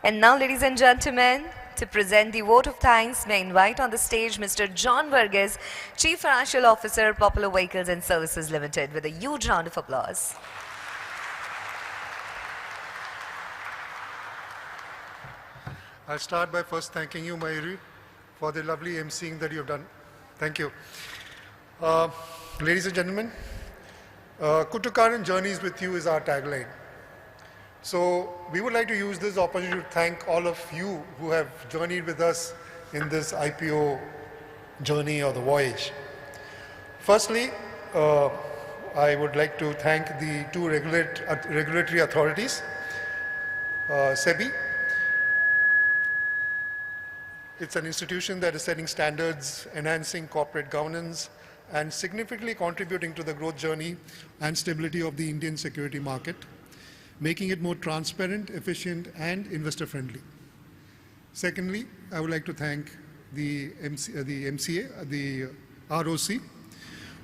And now, ladies and gentlemen, to present the vote of thanks, may I invite on the stage Mr. John Verghese, Chief Financial Officer, Popular Vehicles and Services Ltd, with a huge round of applause. I'll start by first thanking you, Mayuri, for the lovely emceeing that you've done. Thank you. Ladies and gentlemen, Kutukaran Journeys with You is our tagline. So we would like to use this opportunity to thank all of you who have journeyed with us in this IPO journey or the voyage. Firstly, I would like to thank the two regulatory authorities, SEBI. It's an institution that is setting standards, enhancing corporate governance, and significantly contributing to the growth journey and stability of the Indian security market, making it more transparent, efficient, and investor-friendly. Secondly, I would like to thank the MCA, the ROC,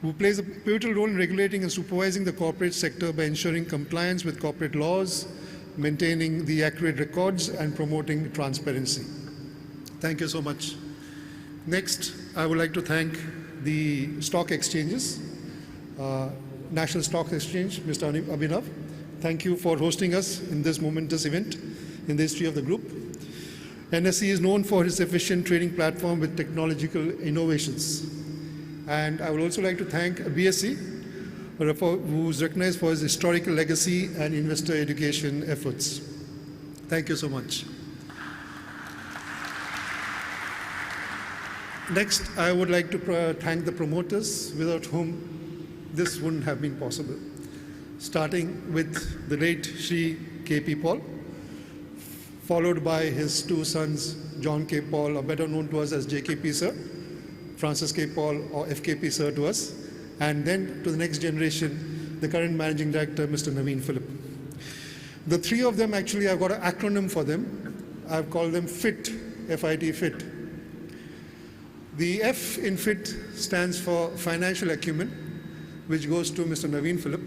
who plays a pivotal role in regulating and supervising the corporate sector by ensuring compliance with corporate laws, maintaining the accurate records, and promoting transparency. Thank you so much. Next, I would like to thank the stock exchanges, National Stock Exchange, Mr. Abhinav. Thank you for hosting us in this momentous event in the history of the group. NSE is known for its efficient trading platform with technological innovations. And I would also like to thank BSE, who is recognized for his historical legacy and investor education efforts. Thank you so much. Next, I would like to thank the promoters, without whom this wouldn't have been possible. Starting with the late Shri K.P. Paul, followed by his two sons, John K. Paul, or better known to us as JKP Sir, Francis K. Paul, or FKP Sir to us, and then to the next generation, the current Managing Director, Mr. Naveen Philip. The three of them, actually, I've got an acronym for them. I've called them FIT, F-I-T, FIT. The F in FIT stands for financial acumen, which goes to Mr. Naveen Philip.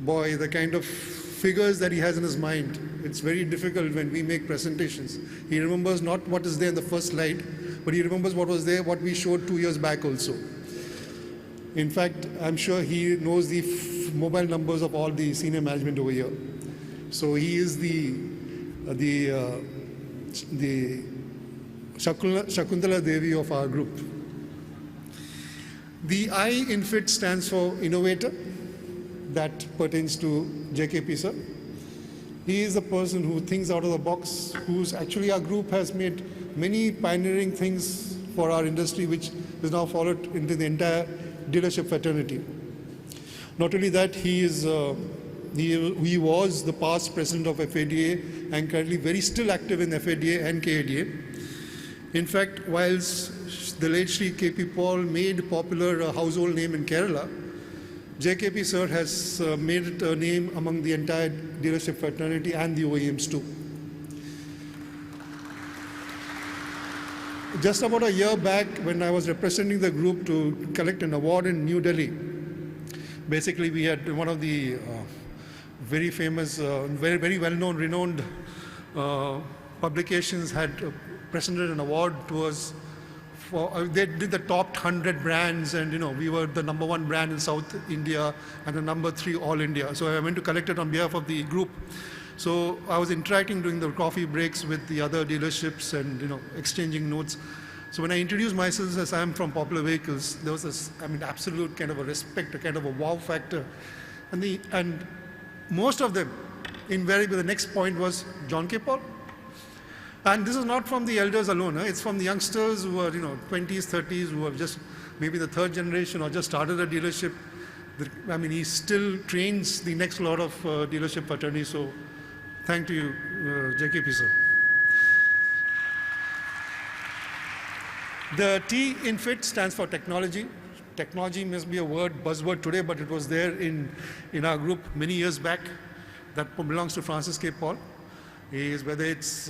Boy, the kind of figures that he has in his mind, it's very difficult when we make presentations. He remembers not what is there in the first slide, but he remembers what was there, what we showed 2 years back also. In fact, I'm sure he knows the mobile numbers of all the senior management over here. So he is the Shakuntala Devi of our group. The I in FIT stands for innovator. That pertains to JKP Sir. He is the person who thinks out of the box, who's actually our group has made many pioneering things for our industry, which is now followed into the entire dealership fraternity. Not only that, he was the past president of FADA and currently very still active in FADA and KADA. In fact, whilst the late Shri K.P. Paul made popular a household name in Kerala, JKP Sir has made it a name among the entire dealership fraternity and the OEMs too. Just about a year back, when I was representing the group to collect an award in New Delhi, basically we had one of the very famous, very well-known, renowned publications had presented an award to us. They did the top 100 brands, and we were the #1 brand in South India and the #3 all India. So I went to collect it on behalf of the group. So I was interacting during the coffee breaks with the other dealerships and exchanging notes. So when I introduced myself as I'm from Popular Vehicles, there was this, absolute kind of a respect, a kind of a wow factor. And most of them, invariably the next point was John K. Paul. And this is not from the elders alone. It's from the youngsters who are, 20s, 30s, who have just maybe the third generation or just started a dealership. He still trains the next lot of dealership attorneys. So thank you, JKP Sir. The T in FIT stands for technology. Technology must be a buzzword today, but it was there in our group many years back. That belongs to Francis K. Paul. Whether it's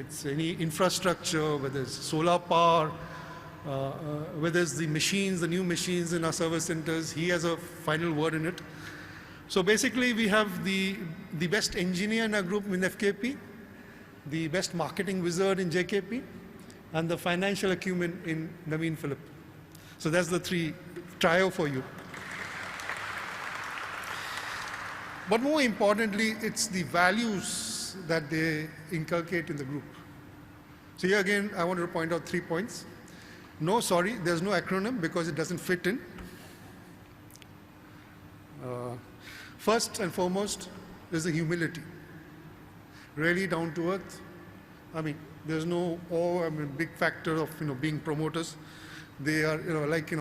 it's any infrastructure, whether it's solar power, whether it's the machines, the new machines in our service centers, he has a final word in it. So basically, we have the best engineer in our group in FKP, the best marketing wizard in JKP, and the financial acumen in Naveen Philip. So that's the trio for you. But more importantly, it's the values that they inculcate in the group. So here again, I wanted to point out 3 points. No, sorry, there's no acronym because it doesn't fit in. First and foremost is the humility. Really down to earth. I mean, there's no big factor of being promoters. They are like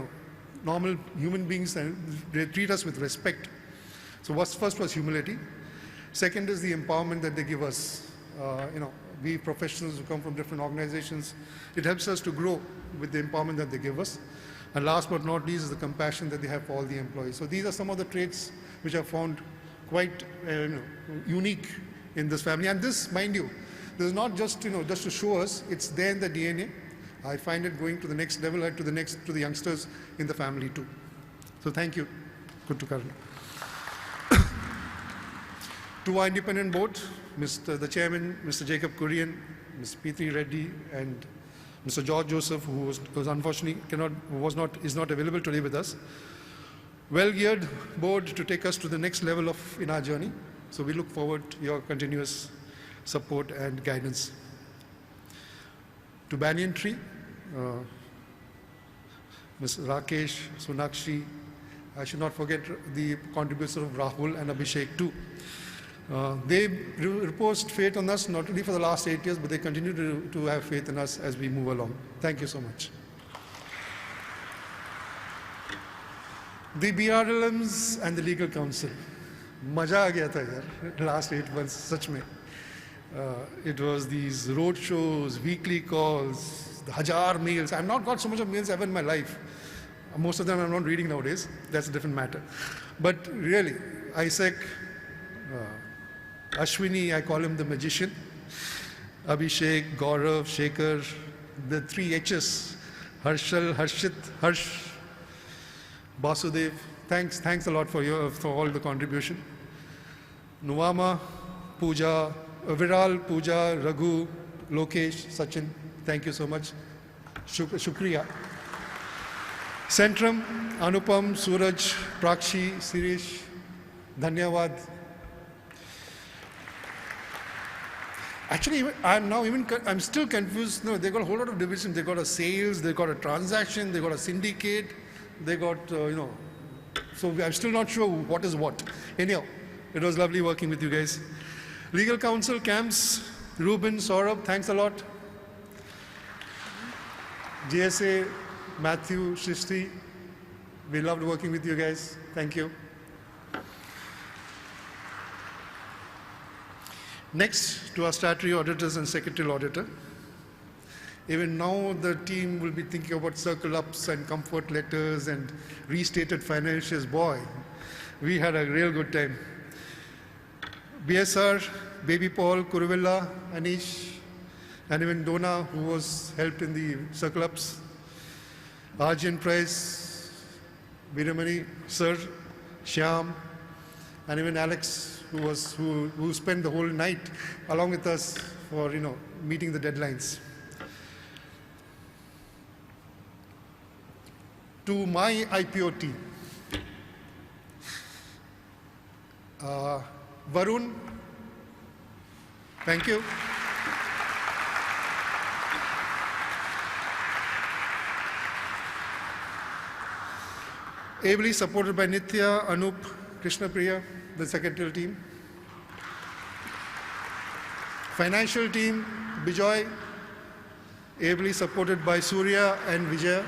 normal human beings, and they treat us with respect. So what's first was humility. Second is the empowerment that they give us. We professionals who come from different organizations, it helps us to grow with the empowerment that they give us. And last but not least is the compassion that they have for all the employees. So these are some of the traits which I found quite unique in this family. And this, mind you, this is not just just to show us, it's there in the DNA. I find it going to the next level and to the youngsters in the family too. So thank you. Good to Karan. To our independent board, the chairman, Mr. Jacob Kurian, Mr. P3 Reddy, and Mr. George Joseph, who was unfortunately is not available today with us. Well-geared board to take us to the next level in our journey. So we look forward to your continuous support and guidance. To Banyan Tree, Ms. Rakesh, Sonakshi, I should not forget the contributions of Rahul and Abhishek too. They reposed faith on us not only for the last 8 years, but they continue to have faith in us as we move along. Thank you so much. The BRLMs and the legal counsel. Maja aa gaya tha yaar, last 8 months, such mein. It was these road shows, weekly calls, the hajar mails. I've not got so much of mails ever in my life. Most of them I'm not reading nowadays. That's a different matter. But really, Isaac, Ashwini, I call him the magician. Abhishek, Gaurav, Shekhar, the 3 H's. Harshal, Harshit, Harsh, Basudev. Thanks a lot for all the contribution. Nuwama, Pooja, Viral, Pooja, Raghu, Lokesh, Sachin. Thank you so much. Shukriya. Centrum, Anupam, Suraj, Prakshi, Sirish, Dhanyavad. Actually, I'm still confused. No, they got a whole lot of divisions. They got a sales, they got a transaction, they got a syndicate, they got, so I'm still not sure what is what. Anyhow, it was lovely working with you guys. Legal counsel, Camps, Ruben, Saurabh, thanks a lot. GSA, Matthew, Shristi, we loved working with you guys. Thank you. Next, to our statutory auditors and secretarial auditor. Even now, the team will be thinking about circle ups and comfort letters and restated financials. Boy, we had a real good time. BSR, Baby Paul, Kuruvilla, Anish, and even Donna, who was helped in the circle ups. Arjun Price, Viramani, Sir, Shyam, and even Alex, who spent the whole night along with us for meeting the deadlines. To my IPO team, Varun, thank you. Ably supported by Nitya, Anup, Krishna Priya, the secretarial team. Financial team, Bijoy, ably supported by Surya and Vijay.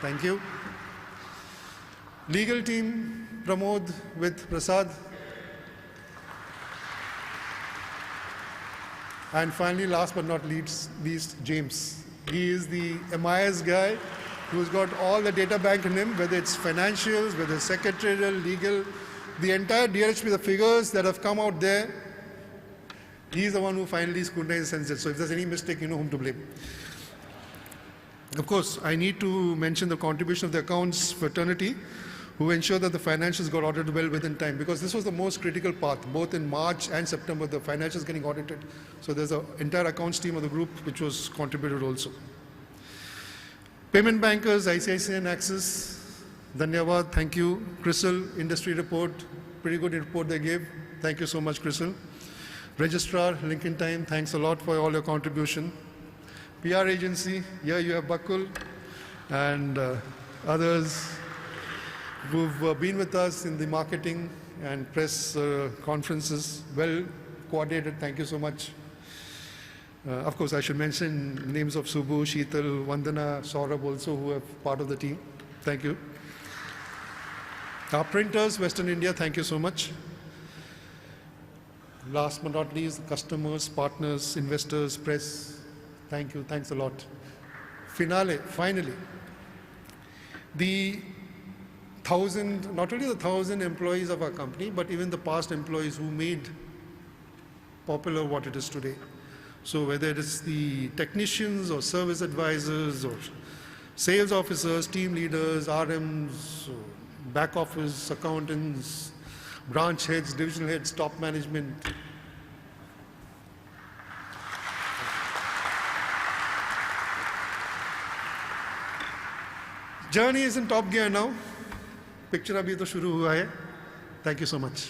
Thank you. Legal team, Pramod with Prasad. And finally, last but not least, James. He is the MIS guy who's got all the data bank in him, whether it's financials, whether it's secretarial, legal, the entire DRHP, the figures that have come out there, he's the one who finally scrutinizes and says, so if there's any mistake, you know whom to blame. Of course, I need to mention the contribution of the accounts fraternity, who ensured that the financials got audited well within time, because this was the most critical part. Both in March and September, the financials getting audited. So there's an entire accounts team of the group which was contributed also. Payment bankers, ICICI and Axis, Dhanyavad, thank you. CRISIL, industry report, pretty good report they gave. Thank you so much, CRISIL. Registrar, Lincoln Time, thanks a lot for all your contribution. PR agency, here you have Bakul and others who've been with us in the marketing and press conferences, well coordinated, thank you so much. Of course, I should mention names of Subbu, Sheetal, Vandana, Saurabh also, who are part of the team. Thank you. Our printers, Western India, thank you so much. Last but not least, customers, partners, investors, press, thank you, thanks a lot. Finally, the 1,000, not only the 1,000 employees of our company, but even the past employees who made popular what it is today. So whether it is the technicians or service advisors or sales officers, team leaders, RMs, back office, accountants, branch heads, divisional heads, top management. Journey is in top gear now. Picture abhi to shuru hua hai. Thank you so much.